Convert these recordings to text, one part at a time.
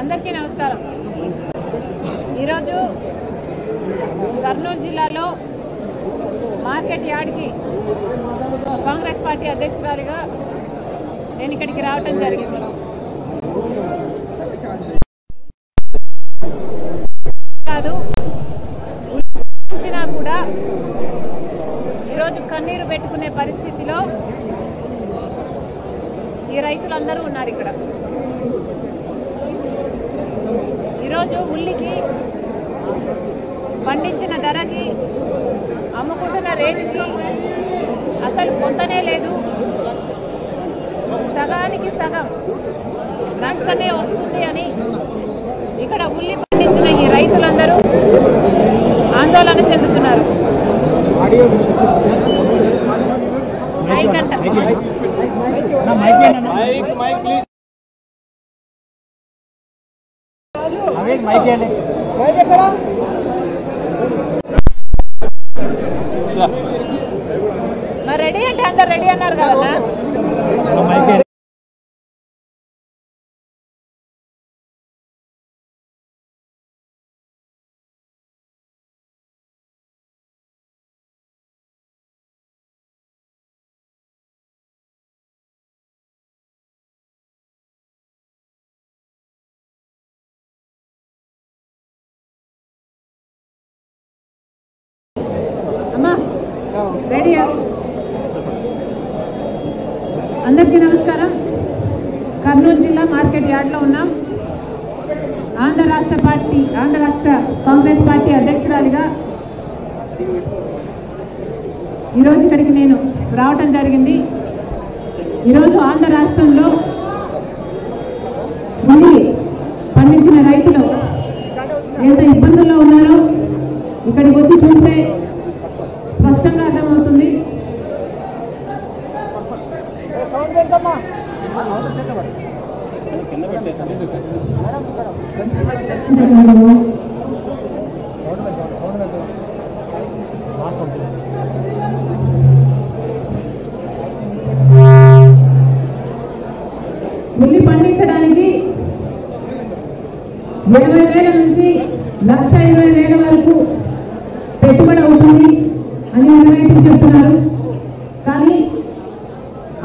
అందరికీ నమస్కారం। ఈరోజు కర్నూలు జిల్లాలో మార్కెట్ యార్డ్కి కాంగ్రెస్ పార్టీ అధ్యక్షురాలిగా నేను ఇక్కడికి రావటం జరిగింది। కాదు ఉల్లించినా కూడా ఈరోజు కన్నీరు పెట్టుకునే పరిస్థితిలో ఈ రైతులందరూ ఉన్నారు। ఇక్కడ ఈరోజు ఉల్లికి పండించిన ధరకి అమ్ముకుంటున్న రేటుకి అసలు పొందనే లేదు, సగానికి సగం నష్టమే వస్తుంది అని ఇక్కడ ఉల్లి పండించిన ఈ రైతులందరూ ఆందోళన చెందుతున్నారు। మరి రెడీ అంటే అందరు రెడీ అన్నారు కదా। రెడీ అందరికీ నమస్కారం। కర్నూలు జిల్లా మార్కెట్ యార్డ్లో ఉన్నాం। ఆంధ్ర రాష్ట్ర కాంగ్రెస్ పార్టీ అధ్యక్షురాలిగా ఈరోజు ఇక్కడికి నేను రావటం జరిగింది। ఈరోజు ఆంధ్ర రాష్ట్రంలో ఉల్లి పండించిన రైతులు ఎంత ఇబ్బందుల్లో ఉన్నారో ఇక్కడికి వచ్చి చూస్తే స్పష్టంగా అర్థమవుతుంది। ఉల్లి పండించడానికి 80,000 నుంచి 1,20,000 వరకు పెట్టుబడి అవుతుంది అని రైతులు చెప్తున్నారు। కానీ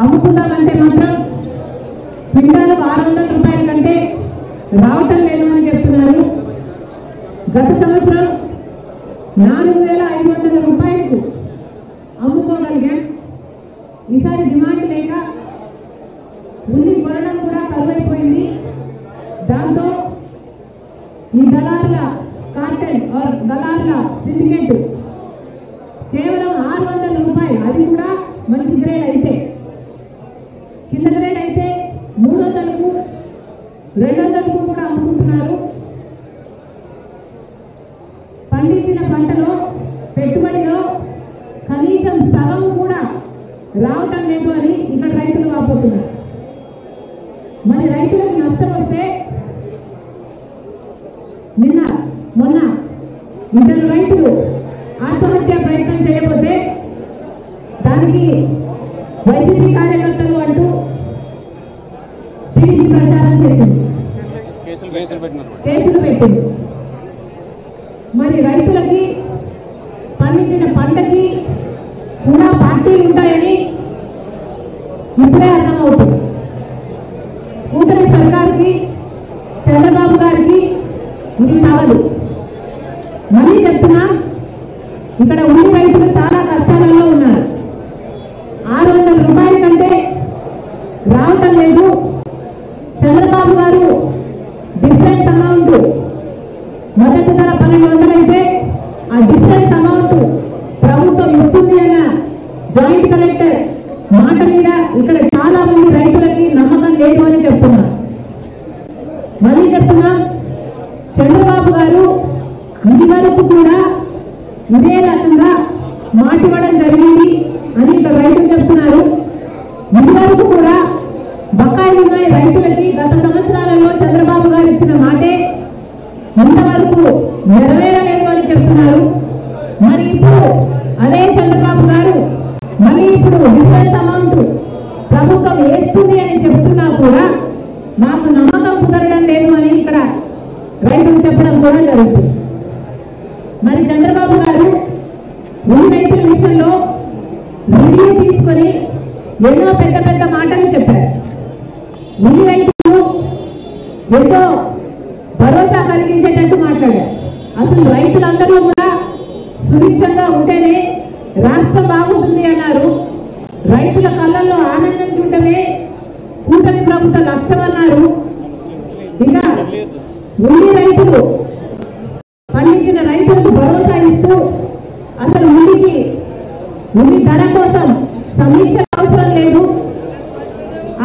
అమ్ముకుందామంటే మాత్రం క్వింటాలకు 600 రూపాయల కంటే రావటం లేదు అని చెప్తున్నారు। గత సంవత్సరం 4,500 రూపాయలకు అమ్ముకోగలిగాం। ఈసారి డిమాండ్ లేక ఉల్లి కొనడం కూడా కరువైపోయింది। దాంతో ఈ దళారుల కార్టెల్ దళారుల సిండికేట్ కేవలం 600 రూపాయలు, అది కూడా మంచి గ్రేడ్ అయితే, కింద గ్రేడ్ అయితే 300కు 200కు కూడా అమ్ముకుంటున్నారు। పండించిన పంటలో పెట్టుబడిలో కనీసం సగం కూడా రావటం లేదు అని ఇక్కడ రైతులు వాపోతున్నారు। మరి రైతులకు నష్టం వస్తే మొన్న 2 రైతులు ఆత్మహత్య ప్రయత్నం చేయకపోతే దానికి వైసీపీ కార్యకర్తలు అంటూ టీడీపీ ప్రచారం చేసింది, కేసులు పెట్టింది। మరి రైతులకి పండించిన పంటకి కూడా పార్టీలు ఉంటాయని ఇప్పుడే అర్థమవుతుంది। కూటమి సర్కార్కి, చంద్రబాబు గారికి ఇది తగదు। మళ్ళీ చెప్తున్నా, ఇక్కడ ఉల్లి రైతులు చాలా కష్టాలలో ఉన్నారు। 600 రూపాయల కంటే రావటం లేదు। చంద్రబాబు గారు డిఫరెంట్ అమౌంట్, మొదటి ధర 1200 అయితే ఆ డిఫరెంట్ అమౌంట్ ప్రభుత్వం ఇస్తుంది అన్న జాయింట్ కలెక్టర్ మాట మీద ఇక్కడ చాలా మంది రైతులకి నమ్మకం లేదు అని చెప్తున్నారు। మళ్ళీ చెప్తున్నా, చంద్రబాబు గారు ఇది వరకు కూడా ఇదే రకంగా మాటివ్వడం జరిగింది అని ఇక్కడ రైతులు చెప్తున్నారు। ఇది వరకు కూడా బకాయిలు ఉన్నాయి రైతులకి। గత సంవత్సరాలలో చంద్రబాబు గారు ఇచ్చిన మాటే ఇంతవరకు నెరవేరలేదు అని చెప్తున్నారు। మరి అదే చంద్రబాబు గారు మళ్ళీ ఇప్పుడు డిఫరెన్స్ అమౌంట్ ప్రభుత్వం వేస్తుంది అని చెప్తున్నా కూడా మాకు నమ్మకం కుదరడం లేదు అని ఇక్కడ రైతులు చెప్పడం కూడా జరుగుతుంది. మరి చంద్రబాబు గారు ఉల్లి రైతుల విషయంలో రివ్యూ తీసుకొని ఎన్నో పెద్ద పెద్ద మాటలు చెప్పారు. ఉల్లి రైతులు ఎంతో భరోసా కలిగించేటట్టు మాట్లాడారు. అసలు రైతులందరూ కూడా సుభిక్షంగా ఉంటేనే రాష్ట్రం బాగుంటుంది అన్నారు. రైతుల కళ్ళల్లో ఆనందం చూడటమే కూటమి ప్రభుత్వ లక్ష్యం అన్నారు. ఇక ఉల్లి రైతులు పండించిన రైతులకు భరోసా ఇస్తూ అసలు ఉల్లి ధర కోసం సమీక్ష అవసరం లేదు,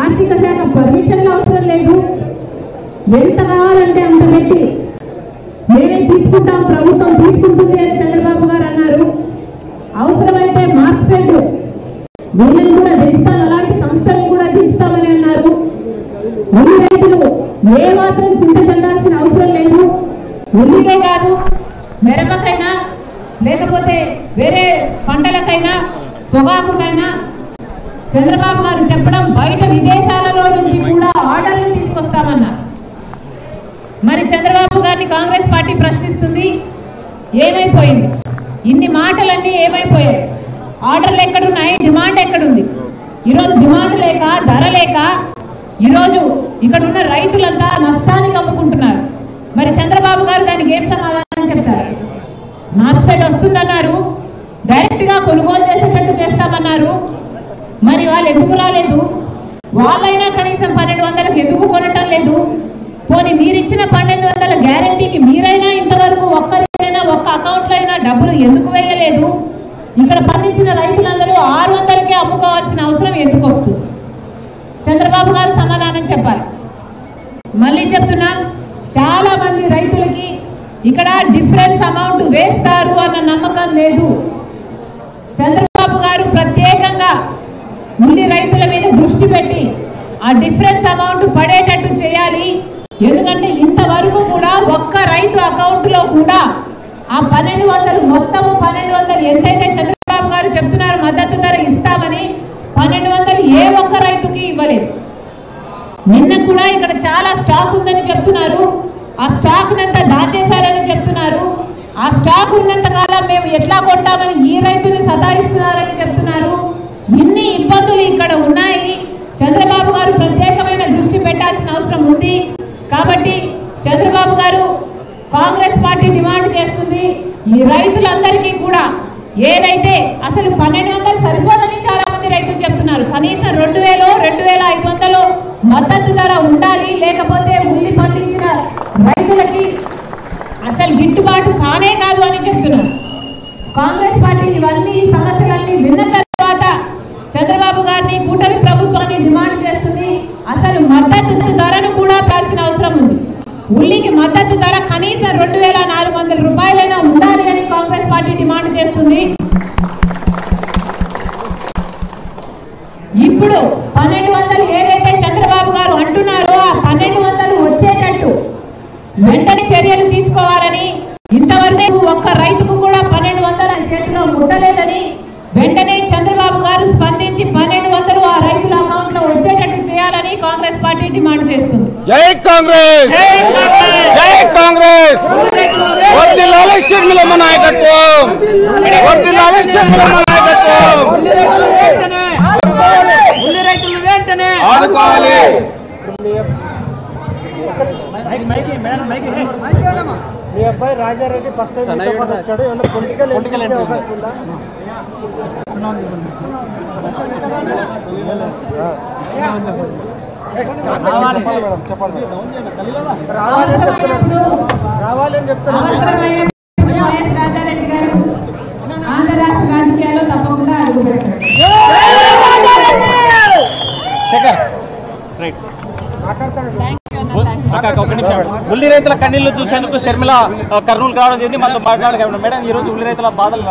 ఆర్థిక శాఖ పర్మిషన్లు అవసరం లేదు, ఎంత కావాలంటే అంత పెట్టి మేమే తీసుకుంటాం, ప్రభుత్వం తీసుకుంటుంది అని చంద్రబాబు గారు అన్నారు. అవసరమైతే మార్క్సెట్ వీళ్ళని కూడా దించుతాం, అలాంటి సంస్థలను కూడా దించుతామని అన్నారు. ఉల్లి రైతులు ఏ మాత్రం చింత చెందాల్సిన అవసరం లేదు. ఉల్లికే కాదు, మిరపకైనా లేకపోతే వేరే పంటలకైనా పొగాకుకైనా చంద్రబాబు గారు చెప్పడం బయట విదేశాలలో నుంచి కూడా ఆర్డర్లు తీసుకొస్తామన్నారు. మరి చంద్రబాబు గారిని కాంగ్రెస్ పార్టీ ప్రశ్నిస్తుంది, ఏమైపోయింది? ఇన్ని మాటలన్నీ ఏమైపోయాయి? ఆర్డర్లు ఎక్కడున్నాయి? డిమాండ్ ఎక్కడుంది? ఈరోజు డిమాండ్ లేక, ధర లేక ఈరోజు ఇక్కడ ఉన్న రైతులంతా నష్టానికి అమ్ముకుంటున్నారు. మరి చంద్రబాబు గారు దానికి ఏం సమాధానం చెప్తారు? మార్కెట్ వస్తుందన్నారు, డైరెక్ట్ గా కొనుగోలు చేసేటట్టు చేస్తామన్నారు. మరి వాళ్ళు ఎందుకు రాలేదు? వాళ్ళైనా కనీసం 1200కి ఎందుకు కొనటం లేదు? పోనీ మీరిచ్చిన 1200 గ్యారంటీకి మీరైనా ఇంతవరకు ఒక్కరికైనా ఒక్క అకౌంట్లో అయినా డబ్బులు ఎందుకు వేయలేదు? ఇక్కడ పండించిన రైతులందరూ 600కే అమ్ముకోవాల్సిన అవసరం ఎందుకు వస్తుంది? చంద్రబాబు గారు సమాధానం చెప్పాలి. మళ్ళీ చెప్తున్నా, చాలా మంది రైతులకి ఇక్కడ డిఫరెన్స్ అమౌంట్ వేస్తారు అన్న నమ్మకం లేదు. చంద్రబాబు గారు ప్రత్యేకంగా ఉల్లి రైతుల మీద దృష్టి పెట్టి ఆ డిఫరెన్స్ అమౌంట్ పడేటట్టు చేయాలి. ఎందుకంటే ఇంతవరకు కూడా ఒక్క రైతు అకౌంట్ లో కూడా ఆ 1200 మొత్తము 1200 ఎంతైతే చంద్రబాబు గారు చెప్తున్నారు మద్దతు ధర ఇస్తామని 1200 ఏ ఒక్క రైతుకి ఇవ్వలేదు. నిన్న కూడా ఇక్కడ చాలా స్టాక్ ఉందని చెప్తున్నారు, ఆ స్టాక్ నంతా దాచేశారని చెప్తున్నారు. ఆ స్టాక్ ఉన్నంత కాలం మేము ఎట్లా కొంటామని ఈ రైతుని సతాయిస్తున్నారని చెప్తున్నారు. ఇన్ని ఇబ్బందులు ఇక్కడ ఉన్నాయి. చంద్రబాబు గారు ప్రత్యేకమైన దృష్టి పెట్టాల్సిన అవసరం ఉంది. కాబట్టి చంద్రబాబు గారు కాంగ్రెస్ పార్టీ డిమాండ్ చేస్తుంది, ఈ రైతులందరికీ కూడా ఏదైతే అసలు 1200 సరిపోదని చాలా మంది రైతులు చెప్తున్నారు, కనీసం 2000 2500 మద్దతు ధర ఉండాలి. లేకపోతే ఉల్లి పండించిన రైతులకి అసలు గిట్టుబాటు కానే కాదు అని చెప్తున్నారు. కాంగ్రెస్ పార్టీ ఇవన్నీ సమస్యలన్నీ విన్న తర్వాత చంద్రబాబు గారిని కూటమి ప్రభుత్వాన్ని డిమాండ్ చేస్తుంది, అసలు మద్దతు ధరను కూడా పెంచాల్సిన అవసరం ఉంది. ఉల్లికి మద్దతు ధర కనీసం 2400 రూపాయలైనా ఉండాలి అని కాంగ్రెస్ పార్టీ డిమాండ్ చేస్తుంది. ఇప్పుడు 1200 ఏదైతే చంద్రబాబు గారు అంటున్నారో ఆ 1200 వచ్చేటట్టు వెంటనే చర్యలు తీసుకోవాలని, ఇంతవరకు ఒక్క రైతుకు కూడా 1200 చేతిలో ముట్టలేదని వెంటనే చంద్రబాబు గారు స్పందించి 1200 ఆ రైతుల అకౌంట్ లో వచ్చేటట్టు చేయాలని కాంగ్రెస్ పార్టీ డిమాండ్ చేస్తుంది. జై కాంగ్రెస్, జై కాంగ్రెస్. వర్ధిల్లాలి షర్మిలమ్మ నాయకత్వం, వర్ధిల్లాలి షర్మిలమ్మ నాయకత్వం. ఆదుకోవాలి. మీ అబ్బాయి రాజారెడ్డి ఫస్ట్ టైం వచ్చాడు, ఏమన్నా పొలిటికల్ అవకాశం ఉందా? చెప్పాలి మేడం, రావాలని చెప్తున్నారు. రాజారెడ్డి గారు ఆంధ్ర రాష్ట్ర రాజకీయాల్లో తప్పకుండా అడుగుపెట్టారు. ఉల్లి రైతుల కన్నీళ్లు చూసేందుకు షర్మిల కర్నూలు రావడం జరిగింది. మనతో మాట్లాడగలం మేడం, ఈ రోజు ఉల్లి రైతుల బాధలు